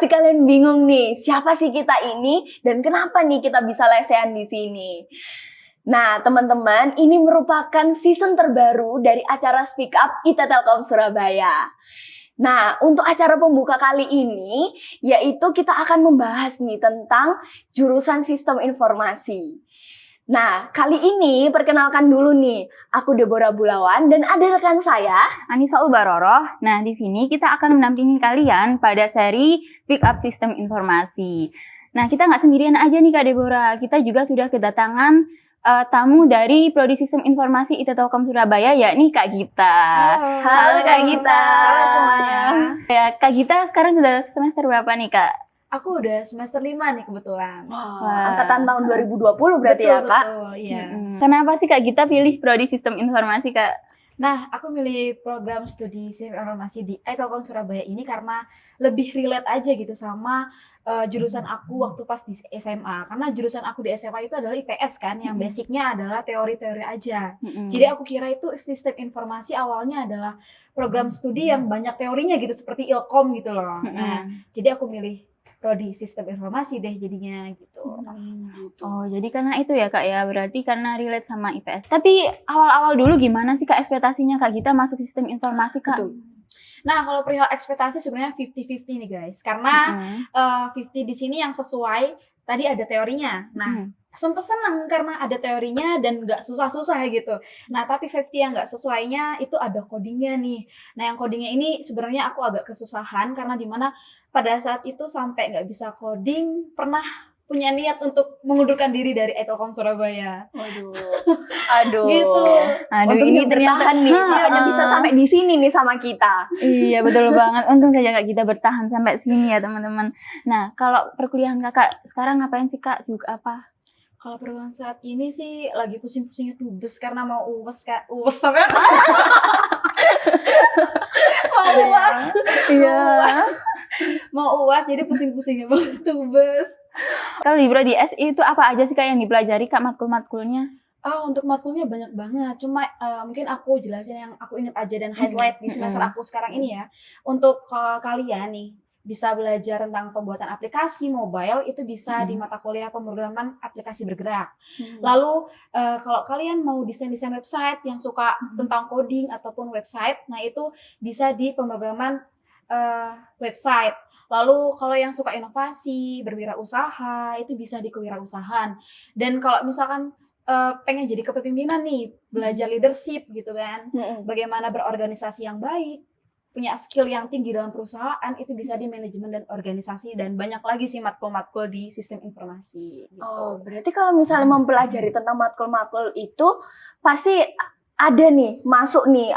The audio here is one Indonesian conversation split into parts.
pasti kalian bingung nih, siapa sih kita ini dan kenapa nih kita bisa lesehan di sini? Nah, teman-teman, ini merupakan season terbaru dari acara Speak Up IT Telkom Surabaya. Nah, untuk acara pembuka kali ini, yaitu kita akan membahas nih tentang jurusan Sistem Informasi. Nah, kali ini perkenalkan dulu nih, aku Deborah Bulawan dan ada rekan saya, Anissa Ubaroroh. Nah, di sini kita akan mendampingi kalian pada seri Pick Up Sistem Informasi. Nah, kita nggak sendirian aja nih Kak Deborah, kita juga sudah kedatangan tamu dari Prodi Sistem Informasi IT Telkom Surabaya, yakni Kak Gita. Halo Kak Gita. Halo semuanya. Ya, Kak Gita sekarang sudah semester berapa nih Kak? Aku udah semester 5 nih kebetulan. Wah, angkatan tahun 2020 berarti ya Kak? Betul, iya. Kenapa sih Kak Gita pilih Prodi Sistem Informasi Kak? Nah, aku milih program studi sistem informasi di Telkom Surabaya ini karena lebih relate aja gitu sama jurusan aku waktu pas di SMA. Karena jurusan aku di SMA itu adalah IPS kan, yang basicnya adalah teori-teori aja. Jadi aku kira itu sistem informasi awalnya adalah program studi yang banyak teorinya gitu, seperti Ilkom gitu loh. Nah, jadi aku milih Prodi Sistem Informasi deh jadinya gitu. Oh, jadi karena itu ya Kak ya, berarti karena relate sama IPS. Tapi awal-awal dulu gimana sih Kak ekspektasinya Kak Gita masuk sistem informasi Kak? Betul. Nah, kalau perihal ekspektasi sebenarnya 50-50 nih guys. Karena 50 di sini yang sesuai, tadi ada teorinya. Nah, sempet seneng karena ada teorinya dan nggak susah-susah gitu. Nah, tapi 50 yang nggak sesuainya itu ada codingnya nih. Nah, yang codingnya ini sebenarnya aku agak kesusahan karena dimana pada saat itu sampai nggak bisa coding, pernah punya niat untuk mengundurkan diri dari Telkom Surabaya. Aduh. Gitu. Aduh, Untungnya ini ternyata bertahan nih, makanya bisa sampai di sini nih sama kita. Iya, betul banget. Untung saja Kak Gita bertahan sampai sini ya teman-teman. Nah, kalau perkuliahan Kakak sekarang ngapain sih Kak? Sibuk apa? Kalau perguruan saat ini sih lagi pusing-pusingnya tubes karena mau UAS Kak. UAS sampai mau UAS. Iya. Mau UAS jadi pusing-pusingnya banget tubes. Kalau di Prodi SI itu apa aja sih Kak yang dipelajari Kak matkul-matkulnya? Untuk matkulnya banyak banget. Cuma mungkin aku jelasin yang aku ingat aja dan highlight di semester aku sekarang ini ya. Untuk kalian nih bisa belajar tentang pembuatan aplikasi mobile itu bisa di mata kuliah pemrograman aplikasi bergerak. Lalu kalau kalian mau desain-desain website yang suka tentang coding ataupun website, nah itu bisa di pemrograman website. Lalu kalau yang suka inovasi, berwirausaha, itu bisa di kewirausahaan. Dan kalau misalkan pengen jadi kepemimpinan nih, belajar leadership gitu kan, bagaimana berorganisasi yang baik, punya skill yang tinggi dalam perusahaan, itu bisa di manajemen dan organisasi, dan banyak lagi sih matkul-matkul di sistem informasi gitu. Oh, berarti kalau misalnya mempelajari tentang matkul-matkul itu pasti ada nih, masuk nih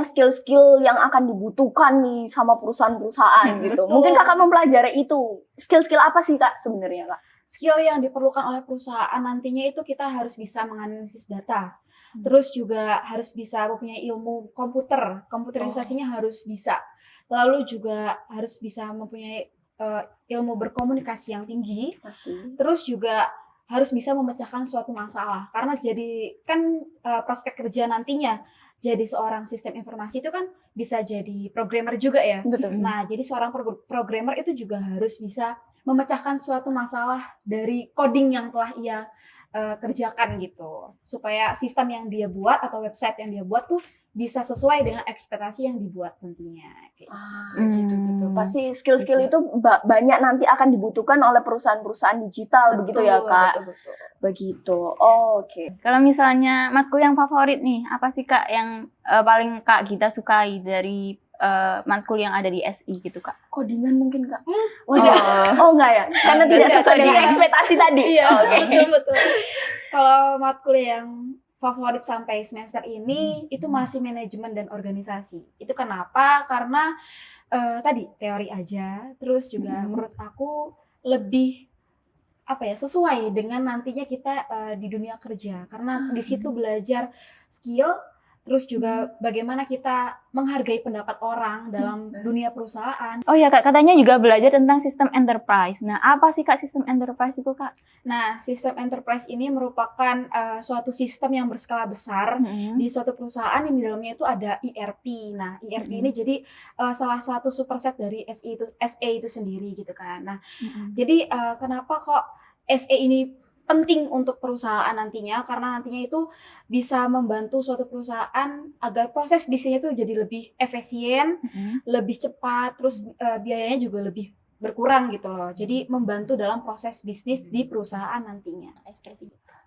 skill-skill yang akan dibutuhkan nih sama perusahaan-perusahaan gitu. Betul. Mungkin Kakak mempelajari itu. Skill-skill apa sih Kak sebenarnya Kak? Skill yang diperlukan oleh perusahaan nantinya itu kita harus bisa menganalisis data. Terus juga harus bisa mempunyai ilmu komputerisasinya harus bisa. Lalu juga harus bisa mempunyai ilmu berkomunikasi yang tinggi. Pasti. Terus juga harus bisa memecahkan suatu masalah. Karena jadi kan prospek kerja nantinya jadi seorang sistem informasi itu kan bisa jadi programmer juga ya. Betul. Nah, jadi seorang programmer itu juga harus bisa memecahkan suatu masalah dari coding yang telah ia kerjakan gitu, supaya sistem yang dia buat atau website yang dia buat tuh bisa sesuai dengan ekspektasi yang dibuat nantinya. Gitu. Pasti skill-skill itu banyak nanti akan dibutuhkan oleh perusahaan-perusahaan digital, begitu ya Kak? Betul. Begitu. Oh, oke. Kalau misalnya matkul yang favorit nih, apa sih Kak yang paling Kak Gita sukai dari matkul yang ada di SI gitu Kak? Codingan mungkin Kak? Oh enggak ya? Karena tidak sesuai dengan ekspektasi tadi. Iya, Oke. betul. Kalau matkul yang favorit sampai semester ini itu masih manajemen dan organisasi. Itu kenapa? Karena tadi teori aja, terus juga menurut aku lebih sesuai dengan nantinya kita di dunia kerja. Karena di situ belajar skill, terus juga bagaimana kita menghargai pendapat orang dalam dunia perusahaan. Oh ya Kak, katanya juga belajar tentang sistem enterprise. Nah, apa sih Kak sistem enterprise itu Kak? Nah, sistem enterprise ini merupakan suatu sistem yang berskala besar di suatu perusahaan yang di dalamnya itu ada ERP. Nah, ERP ini jadi salah satu superset dari SE itu sendiri gitu kan. Nah, jadi kenapa kok SE ini penting untuk perusahaan nantinya? Karena nantinya itu bisa membantu suatu perusahaan agar proses bisnisnya itu jadi lebih efisien, lebih cepat, terus biayanya juga lebih berkurang gitu loh. Jadi membantu dalam proses bisnis di perusahaan nantinya.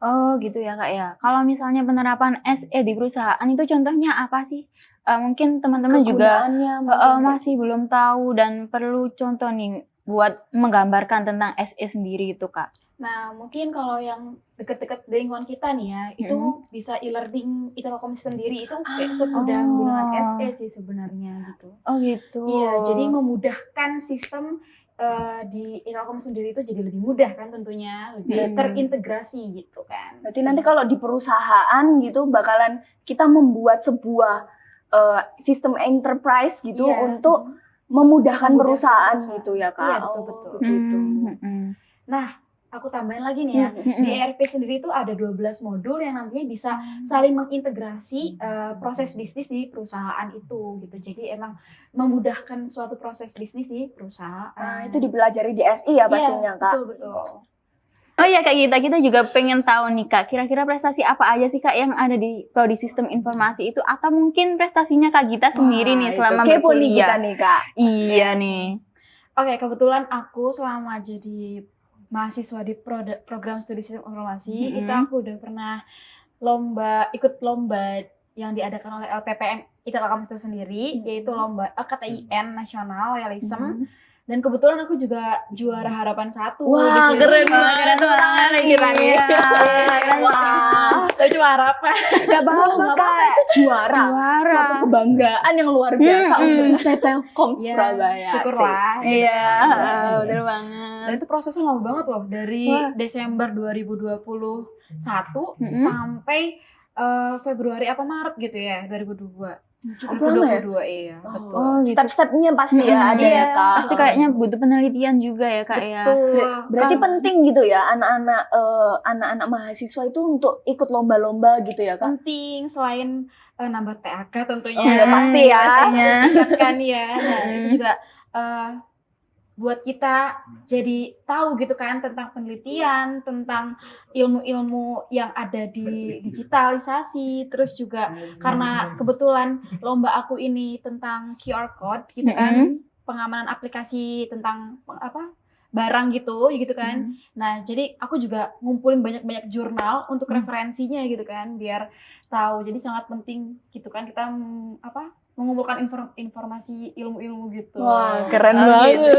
Oh gitu ya Kak ya. Kalau misalnya penerapan SE di perusahaan itu contohnya apa sih? Mungkin teman-teman juga Kegunaannya mungkin masih belum tahu dan perlu contoh nih buat menggambarkan tentang SE sendiri itu Kak. Nah, mungkin kalau yang deket-deket di lingkungan kita nih ya, itu bisa e-learning Telkom sendiri itu kayak semudah menggunakan SE sih sebenarnya gitu. Oh gitu. Iya, jadi memudahkan sistem di Telkom sendiri itu jadi lebih mudah kan tentunya, lebih terintegrasi gitu kan. Berarti nanti kalau di perusahaan gitu bakalan kita membuat sebuah sistem enterprise gitu untuk memudahkan perusahaan gitu ya Kak. Iya, betul-betul. Begitu. Nah, aku tambahin lagi nih ya, di ERP sendiri itu ada 12 modul yang nantinya bisa saling mengintegrasi proses bisnis di perusahaan itu gitu. Jadi emang memudahkan suatu proses bisnis di perusahaan. Nah, itu dipelajari di SI ya pastinya Kak. Betul. Oh iya Kak kita juga pengen tahu nih Kak, kira-kira prestasi apa aja sih Kak yang ada di Prodi Sistem Informasi itu, atau mungkin prestasinya Kak Gita sendiri nih selama kepo nih kita berkuliah. nih Kak. Iya nih. Oke, kebetulan aku selama jadi mahasiswa di program studi sistem informasi, itu aku udah pernah ikut lomba yang diadakan oleh LPPN Telkom itu sendiri, yaitu lomba LKTIN Nasional Loyalism. Dan kebetulan aku juga juara harapan 1. Wah, keren banget kita nih. Wah, itu cuma harapan. Gak apa-apa Kak. Itu juara. Suatu kebanggaan yang luar biasa untuk Telkom Surabaya. Syukurlah. Iya, betul banget. Dan itu prosesnya lama banget loh, dari Desember 2021 sampai Februari apa Maret gitu ya, 2022. Cukup lama ya? 2022, iya, betul. Oh, gitu. Step-stepnya pasti ya ada ya Kak. Pasti kayaknya butuh penelitian juga ya Kak ya. Betul. Berarti penting gitu ya anak-anak mahasiswa itu untuk ikut lomba-lomba gitu ya Kak. Penting selain nambah TAK tentunya. Oh, ya pasti ya. Kan ya. Nah, itu juga buat kita jadi tahu gitu kan tentang penelitian, tentang ilmu-ilmu yang ada di digitalisasi, terus juga karena kebetulan lomba aku ini tentang QR code gitu kan, pengamanan aplikasi tentang barang gitu kan. Nah, jadi aku juga ngumpulin banyak-banyak jurnal untuk referensinya gitu kan, biar tahu. Jadi sangat penting gitu kan kita mengumpulkan informasi ilmu-ilmu gitu. Wah, keren banget. Gitu.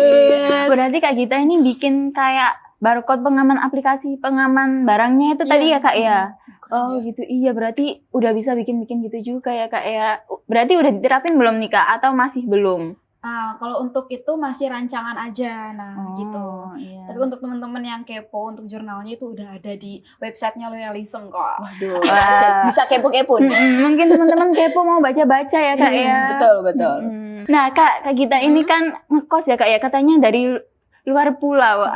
Berarti Kak Gita ini bikin kayak barcode pengaman aplikasi pengaman barangnya itu tadi ya Kak ya? Oh gitu, iya berarti udah bisa bikin-bikin gitu juga ya Kak ya. Berarti udah diterapin belum nih Kak atau masih belum? Kalau untuk itu masih rancangan aja, gitu. Iya. Tapi untuk teman-teman yang kepo, untuk jurnalnya itu udah ada di websitenya Loyalism kok. Waduh, bisa kepo-kepo nih. Mungkin teman-teman kepo mau baca-baca ya Kak ya. Betul. Nah Kak Gita ini kan ngekos ya Kak ya, katanya dari luar pulau.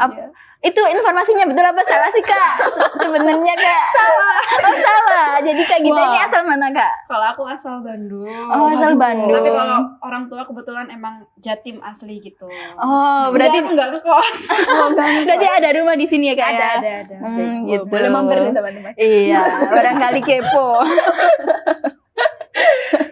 Itu informasinya betul apa salah sih Kak? Sebenarnya Kak. Salah. Jadi Kak Gita ini asal mana Kak? Kalau aku asal Bandung. Oh, asal Bandung. Tapi kalau orang tua kebetulan emang Jatim asli gitu. Oh, berarti aku nggak ngekos. Berarti ada rumah di sini ya Kak ya? Ada. Gitu. Boleh mampir nih teman-teman. Iya, barangkali kepo.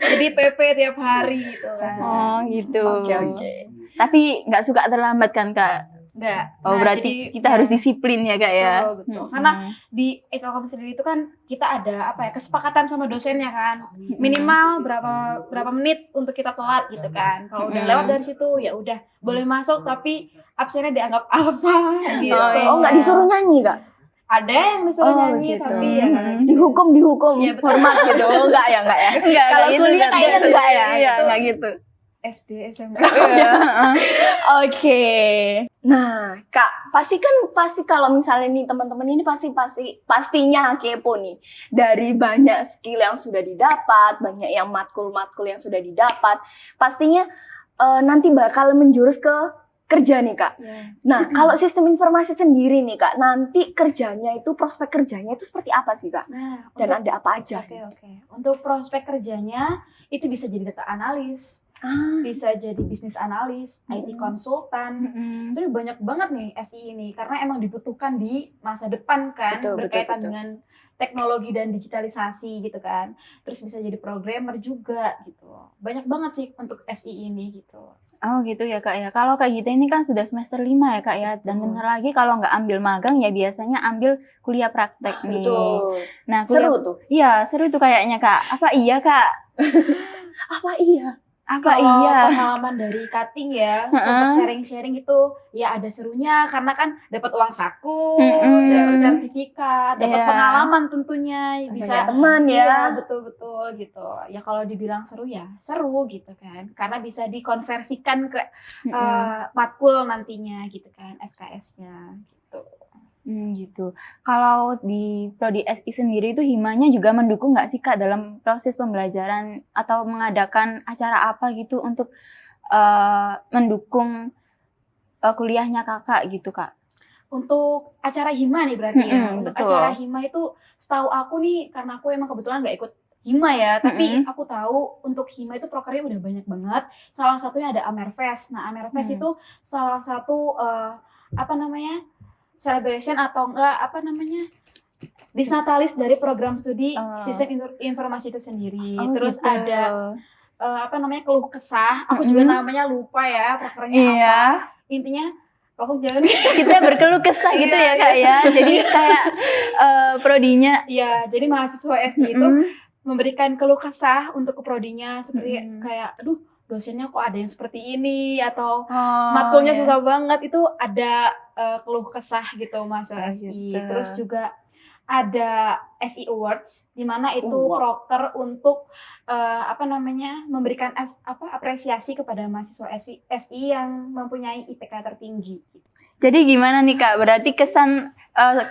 Jadi PP tiap hari gitu kan. Oh gitu. Oke. Tapi nggak suka terlambat kan Kak? Enggak. Oh berarti kita harus disiplin ya Kak ya? Betul. Karena di Telkom sendiri itu kan kita ada kesepakatan sama dosennya kan. Minimal berapa menit untuk kita telat gitu kan. Kalau udah lewat dari situ ya udah boleh masuk, tapi absennya dianggap apa gitu. Oh, nggak disuruh nyanyi Kak? Ada yang disuruh nyanyi gitu. tapi ya dihukum Ya, betul. hormat gitu. Enggak ya. Enggak Kalau gitu, kuliah kayaknya enggak ya. Iya, enggak gitu. SD, SMP. Oke. Nah, Kak, pasti kalau misalnya nih teman-teman ini pastinya kepo nih dari banyak skill yang sudah didapat, banyak yang matkul-matkul yang sudah didapat, pastinya nanti bakal menjurus ke kerja nih, Kak. Yeah. Nah, kalau sistem informasi sendiri nih, Kak, nanti kerjanya itu prospek kerjanya itu seperti apa sih, Kak? Nah, Dan ada apa aja? Oke. Untuk prospek kerjanya itu bisa jadi data analis, bisa jadi bisnis analis, IT konsultan. Sebenarnya banyak banget nih SI ini karena emang dibutuhkan di masa depan kan, berkaitan dengan teknologi dan digitalisasi gitu kan. Terus bisa jadi programmer juga gitu. Banyak banget sih untuk SI ini gitu. Oh gitu ya Kak ya. Kalau kayak gitu ini kan sudah semester 5 ya Kak ya. Dan bentar lagi kalau nggak ambil magang ya biasanya ambil kuliah praktek nih. Betul. Nah, seru tuh. Iya, seru tuh kayaknya Kak. Apa iya Kak? Apa iya? Kalau pengalaman dari cutting ya, sempat sharing-sharing itu ya ada serunya karena kan dapat uang saku, dapat sertifikat, dapat pengalaman tentunya, bisa teman ya. Iya, betul-betul gitu. Ya kalau dibilang seru ya seru gitu kan, karena bisa dikonversikan ke matkul nantinya gitu kan, SKS-nya gitu. Gitu. Kalau di Prodi SI sendiri itu himanya juga mendukung nggak sih Kak dalam proses pembelajaran atau mengadakan acara apa gitu untuk mendukung kuliahnya Kakak gitu Kak? Untuk acara hima nih berarti ya. Untuk betul. acara hima itu setahu aku nih, karena aku emang kebetulan nggak ikut hima ya, tapi aku tahu untuk hima itu prokernya udah banyak banget. Salah satunya ada Amerfest. Nah, Amerfest itu salah satu celebration atau disnatalis dari program studi sistem informasi itu sendiri. Terus gitu. Ada keluh kesah. Aku juga namanya lupa ya prokernya apa. Intinya aku jangan kita berkeluh kesah gitu ya Kak ya. Jadi kayak prodinya. Iya, jadi mahasiswa SI itu memberikan keluh kesah untuk ke prodinya seperti kayak aduh dosennya kok ada yang seperti ini atau matkulnya susah banget, itu ada keluh kesah gitu mahasiswa SI. Gitu. Terus juga ada SI Awards di mana itu proker untuk memberikan apresiasi kepada mahasiswa SI yang mempunyai IPK tertinggi. Jadi gimana nih Kak? Berarti kesan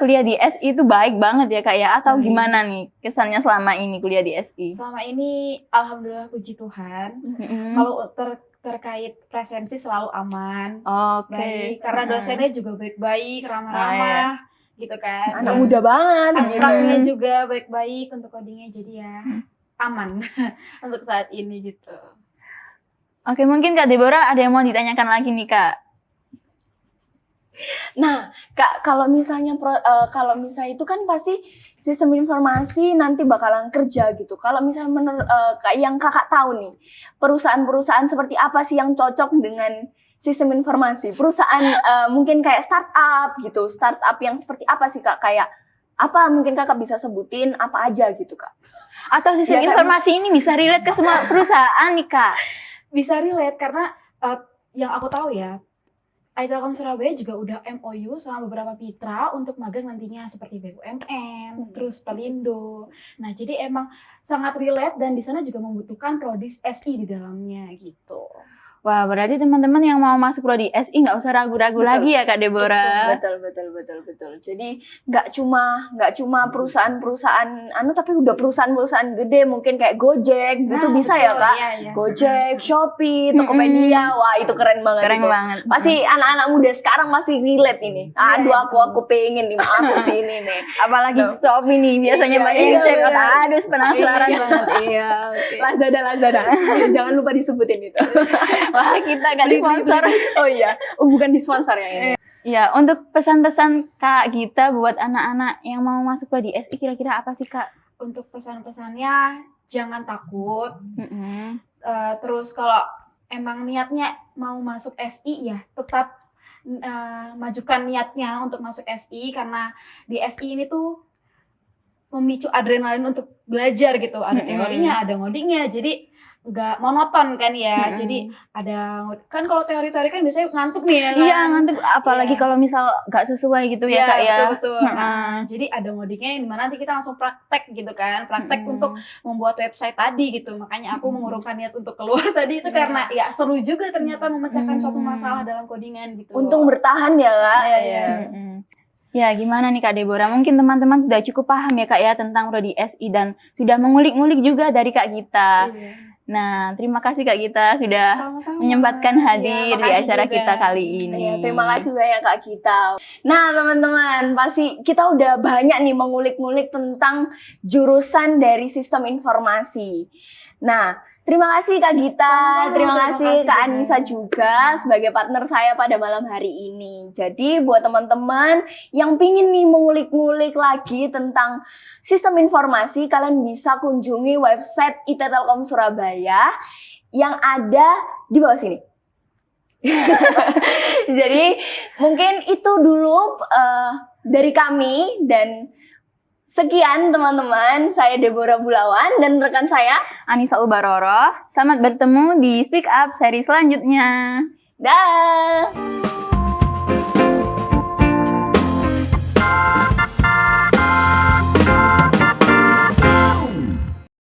kuliah di SI itu baik banget ya Kak ya? Atau gimana nih kesannya selama ini kuliah di SI? Selama ini alhamdulillah puji Tuhan. Kalau terkait presensi selalu aman. Baik, karena dosennya juga baik-baik, ramah-ramah gitu kan. Anak muda banget. Aspaknya juga baik-baik untuk codingnya, jadi ya aman untuk saat ini gitu. Oke, mungkin Kak Deborah ada yang mau ditanyakan lagi nih Kak. Nah, Kak, kalau misalnya itu kan pasti sistem informasi nanti bakalan kerja gitu. Kalau misalnya menurut yang Kakak tahu nih, perusahaan-perusahaan seperti apa sih yang cocok dengan sistem informasi? Perusahaan mungkin kayak startup gitu. Startup yang seperti apa sih Kak? Kayak apa mungkin Kakak bisa sebutin apa aja gitu Kak? Atau sistem informasi ini bisa relate ke semua perusahaan nih Kak? Bisa relate karena yang aku tahu ya, IT Telkom Surabaya juga udah MOU sama beberapa mitra untuk magang nantinya seperti BUMN, terus Pelindo. Nah, jadi emang sangat relate dan di sana juga membutuhkan prodi SI di dalamnya gitu. Wah, berarti teman-teman yang mau masuk prodi SI nggak usah ragu-ragu lagi ya Kak Deborah. Betul. Jadi nggak cuma perusahaan-perusahaan tapi udah perusahaan-perusahaan gede mungkin kayak Gojek gitu bisa ya Kak. Iya. Gojek, Shopee, Tokopedia. Wah, itu keren banget. Keren itu. banget. Pasti anak-anak muda sekarang masih relate ini. Aduh, aku pengen nih masuk sini nih. Apalagi Shopee nih biasanya banyak yang cek. Aduh, penasaran banget. Iya. Lazada. Jangan lupa disebutin itu. Wah, kita gak disponsor. Oh iya, bukan disponsor yang ini. Ya, untuk pesan-pesan Kak Gita buat anak-anak yang mau masuk prodi SI kira-kira apa sih Kak? Untuk pesan-pesannya jangan takut. Terus kalau emang niatnya mau masuk SI ya tetap majukan niatnya untuk masuk SI, karena di SI ini tuh memicu adrenalin untuk belajar gitu. Ada teorinya, ada ngodingnya. Jadi nggak monoton kan ya. Mm-mm. Jadi ada kan kalau teori-teori kan biasanya ngantuk nih ya kan. Iya, ngantuk apalagi Iya. kalau misal nggak sesuai gitu ya Iya, Kak ya. betul. Nah, jadi ada ngodingnya yang dimana nanti kita langsung praktek gitu kan, praktek untuk membuat website tadi gitu. Makanya aku mengurungkan niat untuk keluar tadi itu Iya. karena ya seru juga ternyata memecahkan suatu masalah dalam codingan gitu. Untung bertahan ya Kak. Iya, iya. Ya, gimana nih Kak Deborah? Mungkin teman-teman sudah cukup paham ya Kak ya tentang prodi SI dan sudah mengulik-ngulik juga dari Kak Gita. Iya. Nah, terima kasih Kak Gita sudah Sama-sama. menyempatkan Iya, hadir di makasih acara juga. kita kali ini. Iya, terima kasih banyak Kak Gita. Nah, teman-teman, pasti kita udah banyak nih mengulik-ngulik tentang jurusan dari sistem informasi. Nah, terima kasih Kak Gita, Sama-sama, terima terima kasih kasih Kak juga. Anissa juga sebagai partner saya pada malam hari ini. Jadi buat teman-teman yang pingin nih mengulik-ngulik lagi tentang sistem informasi, kalian bisa kunjungi website IT Telkom Surabaya yang ada di bawah sini. Jadi mungkin itu dulu dari kami dan sekian teman-teman. Saya Deborah Bulawan dan rekan saya. Anissa Ubaroro, selamat bertemu di Speak Up seri selanjutnya. Dah.